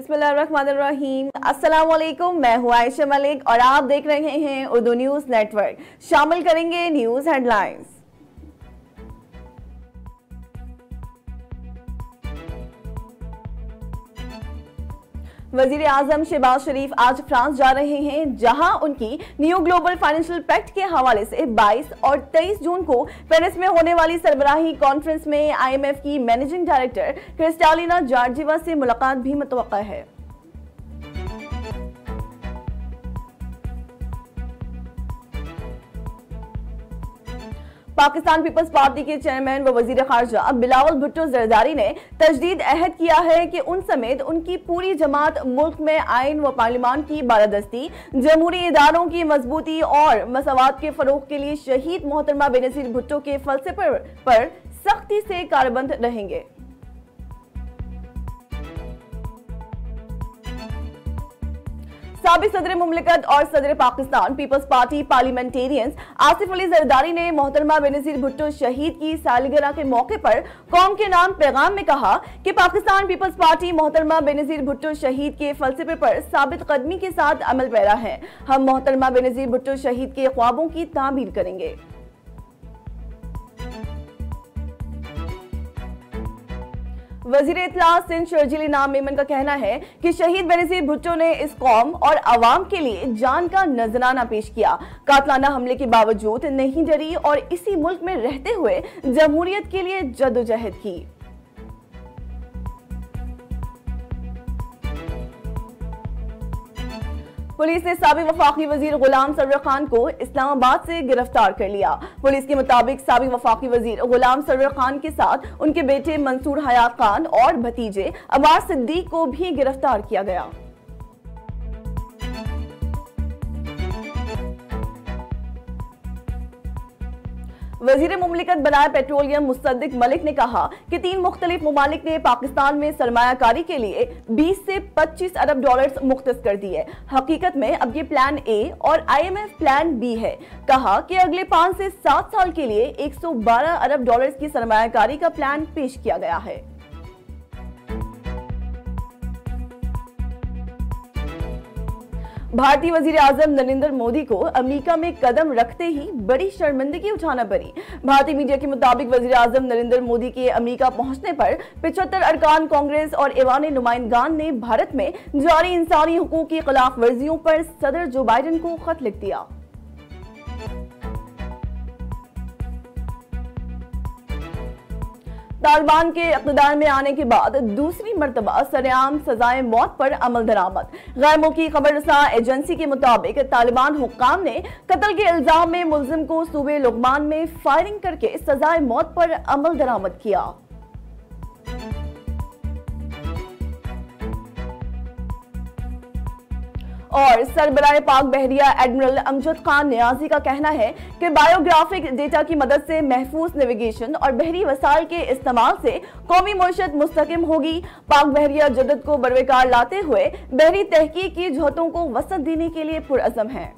बिस्मिल्लाहिर्रहमानिर्रहीम। अस्सलाम वालेकुम। मैं हूं आयशा मलिक और आप देख रहे हैं उर्दू न्यूज नेटवर्क। शामिल करेंगे न्यूज हेडलाइंस। वजीर आजम शहबाज शरीफ आज फ्रांस जा रहे हैं, जहां उनकी न्यू ग्लोबल फाइनेंशियल पैक्ट के हवाले से 22 और 23 जून को पेरिस में होने वाली सरबराही कॉन्फ्रेंस में IMF की मैनेजिंग डायरेक्टर क्रिस्टालिना जॉर्जिवा से मुलाकात भी मुतवक्का है। पाकिस्तान पीपल्स पार्टी के चेयरमैन व वजीर खारजा बिलावल भुट्टो जरदारी ने तजदीद अहद किया है कि उन समेत उनकी पूरी जमात मुल्क में आइन व पार्लिमान की बालादस्ती, जमहूरी इदारों की मजबूती और मसवात के फरोग के लिए शहीद मोहतरमा बेनजीर भुट्टो के फलसफे पर सख्ती से कारबंद रहेंगे। साबिक सदर मुमलिकत और सदर पाकिस्तान पीपल्स पार्टी पार्लियामेंटेरियंस आसिफ अली जरदारी ने मोहतरमा बेनजीर भुट्टो शहीद की सालगिरह के मौके पर कौम के नाम पैगाम में कहा कि पाकिस्तान पीपल्स पार्टी मोहतरमा बेनजीर भुट्टो शहीद के फलसफे पर साबित कदमी के साथ अमल पैरा है। हम मोहतरमा बेनजीर भुट्टो शहीद के ख्वाबों की तामीर करेंगे। वजीर इत्तला सिंध शर्जील इनाम मेमन का कहना है कि शहीद बेनजीर भुट्टो ने इस कौम और अवाम के लिए जान का नजराना पेश किया, कातलाना हमले के बावजूद नहीं डरी और इसी मुल्क में रहते हुए जमहूरियत के लिए जद्दोजहद की। पुलिस ने साबिक वफाकी वजीर गुलाम सरवर खान को इस्लामाबाद से गिरफ्तार कर लिया। पुलिस के मुताबिक साबिक वफाकी वजीर गुलाम सरवर खान के साथ उनके बेटे मंसूर हयात खान और भतीजे अमार सिद्दीक को भी गिरफ्तार किया गया। वजीर मुमलिकत बनाए पेट्रोलियम मुसद्दिक मलिक ने कहा कि 3 मुख्तलिफ मुमालिक ने पाकिस्तान में सरमायाकारी के लिए 20 से 25 अरब डॉलर्स मुख्तस कर दिए। हकीकत में अब ये प्लान A और IMF प्लान B है। कहा कि अगले 5 से 7 साल के लिए 112 अरब डॉलर्स की सरमायाकारी का प्लान पेश किया गया है। भारतीय वजीर आजम नरेंद्र मोदी को अमेरिका में कदम रखते ही बड़ी शर्मिंदगी उठाना पड़ी। भारतीय मीडिया के मुताबिक वजीर आजम नरेंद्र मोदी के अमेरिका पहुंचने पर 75 अरकान कांग्रेस और ऐवान नुमाइंदगान ने भारत में जारी इंसानी हुकूक की खिलाफ वर्जियों पर सदर जो बाइडेन को खत लिख दिया। तालिबान के इक़्तिदार में आने के बाद दूसरी मर्तबा सरेआम सजाए मौत पर अमल दरामद। गैर मुल्की खबर रसा एजेंसी के मुताबिक तालिबान हुक्काम ने कत्ल के इल्जाम में मुल्जिम को सूबे लुगमान में फायरिंग करके सजाए मौत पर अमल दरामद किया। और सरबराह पाक बहरिया एडमिरल अमजद खान नियाजी का कहना है कि बायोग्राफिक डेटा की मदद से महफूज नेविगेशन और बहरी वसाइल के इस्तेमाल से कौमी मईशत मुस्तकिम होगी। पाक बहरिया जदद को बरवेकार लाते हुए बहरी तहकीक की जहतों को वसअत देने के लिए पुरअज़म है।